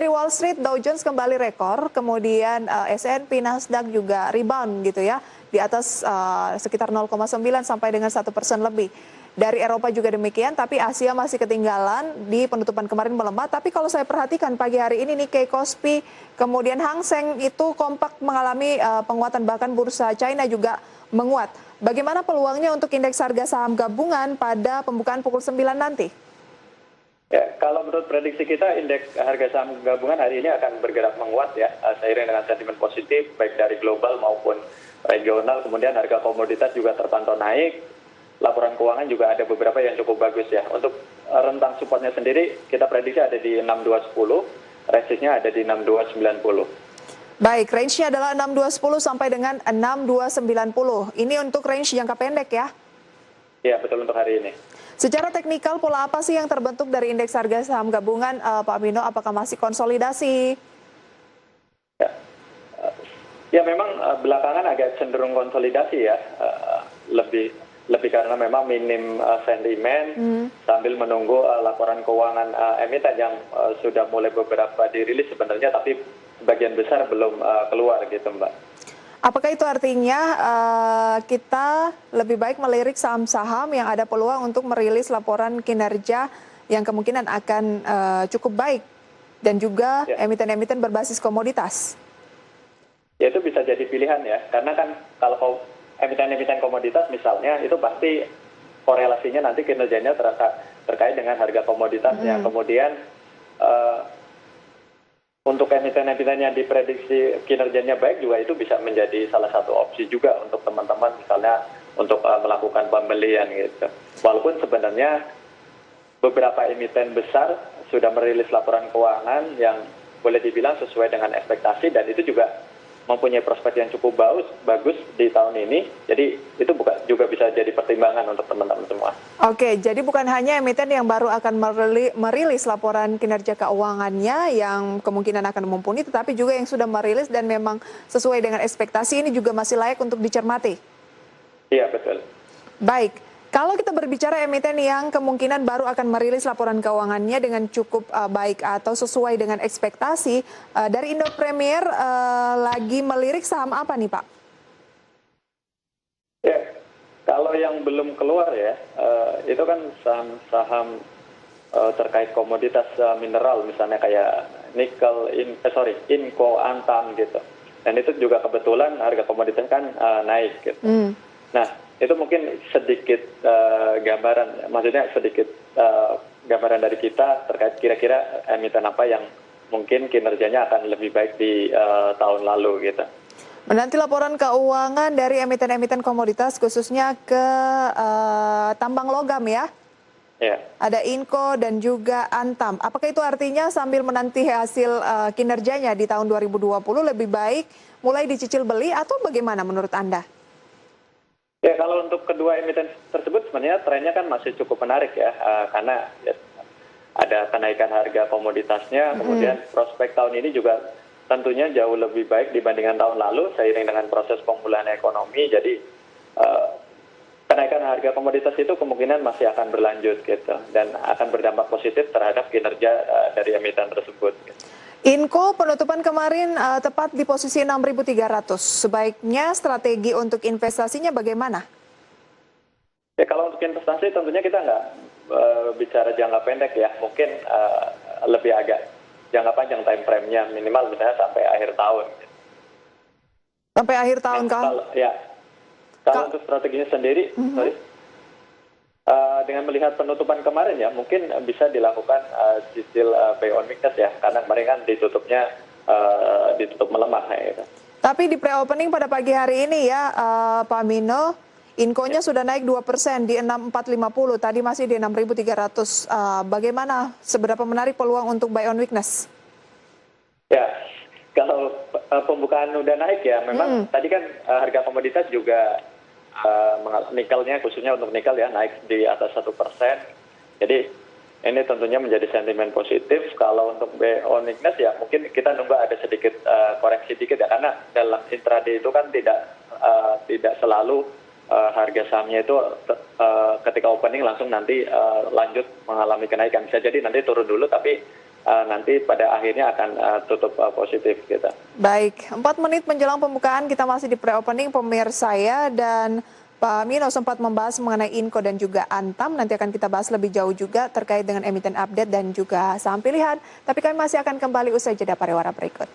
Dari Wall Street, Dow Jones kembali rekor, kemudian S&P, Nasdaq juga rebound gitu ya, di atas sekitar 0,9 sampai dengan 1% lebih. Dari Eropa juga demikian, tapi Asia masih ketinggalan di penutupan kemarin melemah. Tapi kalau saya perhatikan pagi hari ini Nikkei, Kospi, kemudian Hang Seng itu kompak mengalami penguatan, bahkan bursa China juga menguat. Bagaimana peluangnya untuk indeks harga saham gabungan pada pembukaan pukul 9 nanti? Ya, kalau menurut prediksi kita, indeks harga saham gabungan hari ini akan bergerak menguat ya, seiring dengan sentimen positif, baik dari global maupun regional. Kemudian harga komoditas juga terpantau naik, laporan keuangan juga ada beberapa yang cukup bagus ya. Untuk rentang supportnya sendiri, kita prediksi ada di 6210, resistnya ada di 6290. Baik, range-nya adalah 6210 sampai dengan 6290. Ini untuk range jangka pendek ya? Ya, betul untuk hari ini. Secara teknikal, pola apa sih yang terbentuk dari indeks harga saham gabungan, Pak Bino? Apakah masih konsolidasi? Ya, memang belakangan agak cenderung konsolidasi ya, lebih karena memang minim sentimen sambil menunggu laporan keuangan emiten yang sudah mulai beberapa dirilis sebenarnya, tapi sebagian besar belum keluar gitu, Mbak. Apakah itu artinya kita lebih baik melirik saham-saham yang ada peluang untuk merilis laporan kinerja yang kemungkinan akan cukup baik dan juga emiten-emiten berbasis komoditas? Ya, itu bisa jadi pilihan ya, karena kan kalau emiten-emiten komoditas misalnya, itu pasti korelasinya nanti kinerjanya terkait dengan harga komoditasnya. Kemudian untuk emiten-emiten yang diprediksi kinerjanya baik juga itu bisa menjadi salah satu opsi juga untuk teman-teman misalnya untuk melakukan pembelian gitu. Walaupun sebenarnya beberapa emiten besar sudah merilis laporan keuangan yang boleh dibilang sesuai dengan ekspektasi, dan itu juga mempunyai prospek yang cukup bagus di tahun ini. Jadi itu juga bisa jadi pertimbangan untuk teman-teman semua. Oke, jadi bukan hanya emiten yang baru akan merilis laporan kinerja keuangannya yang kemungkinan akan mumpuni, tetapi juga yang sudah merilis dan memang sesuai dengan ekspektasi ini juga masih layak untuk dicermati. Iya, betul. Baik, kalau kita berbicara emiten yang kemungkinan baru akan merilis laporan keuangannya dengan cukup baik atau sesuai dengan ekspektasi, dari Indo Premier lagi melirik saham apa nih, Pak? Ya, kalau yang belum keluar ya, itu kan saham-saham terkait komoditas mineral, misalnya kayak nikel, Inco, Antam gitu. Dan itu juga kebetulan harga komoditas kan naik gitu. Nah, itu mungkin sedikit gambaran, maksudnya sedikit gambaran dari kita terkait kira-kira emiten apa yang mungkin kinerjanya akan lebih baik di tahun lalu gitu. Menanti laporan keuangan dari emiten-emiten komoditas khususnya ke tambang logam ya? Ya. Ada Inco dan juga Antam. Apakah itu artinya sambil menanti hasil kinerjanya di tahun 2020 lebih baik mulai dicicil beli atau bagaimana menurut Anda? Ya, kalau untuk kedua emiten tersebut sebenarnya trennya kan masih cukup menarik ya, karena ya, ada kenaikan harga komoditasnya, kemudian prospek tahun ini juga tentunya jauh lebih baik dibandingkan tahun lalu seiring dengan proses pemulihan ekonomi. Jadi kenaikan harga komoditas itu kemungkinan masih akan berlanjut gitu, dan akan berdampak positif terhadap kinerja dari emiten tersebut. Gitu. Inco penutupan kemarin tepat di posisi 6.300. Sebaiknya strategi untuk investasinya bagaimana? Ya, kalau untuk investasi tentunya kita nggak bicara jangka pendek ya, mungkin lebih agak jangka panjang time frame-nya, minimal misalnya sampai akhir tahun. Sampai akhir tahun kan? Kalau untuk strateginya sendiri, dengan melihat penutupan kemarin ya, mungkin bisa dilakukan cicil buy on weakness ya, karena kemarin kan ditutup melemah ya. Gitu. Tapi di pre-opening pada pagi hari ini ya, Pak Mino, Inco-nya sudah naik 2% di 6.450, tadi masih di 6.300. Bagaimana, seberapa menarik peluang untuk buy on weakness? Ya, kalau pembukaan udah naik ya, memang tadi kan harga komoditas juga nikelnya, khususnya untuk nikel ya, naik di atas 1%. Jadi ini tentunya menjadi sentimen positif. Kalau untuk buy on weakness ya mungkin kita nunggu ada sedikit koreksi dikit ya, karena dalam intraday itu kan tidak selalu harga sahamnya itu ketika opening langsung nanti lanjut mengalami kenaikan. Bisa jadi nanti turun dulu, tapi nanti pada akhirnya akan tutup positif kita. Baik, 4 menit menjelang pembukaan kita masih di pre-opening pemirsa ya, dan Pak Mino sempat membahas mengenai Inco dan juga Antam. Nanti akan kita bahas lebih jauh juga terkait dengan emiten update dan juga saham pilihan. Tapi kami masih akan kembali usai jeda pariwara berikut.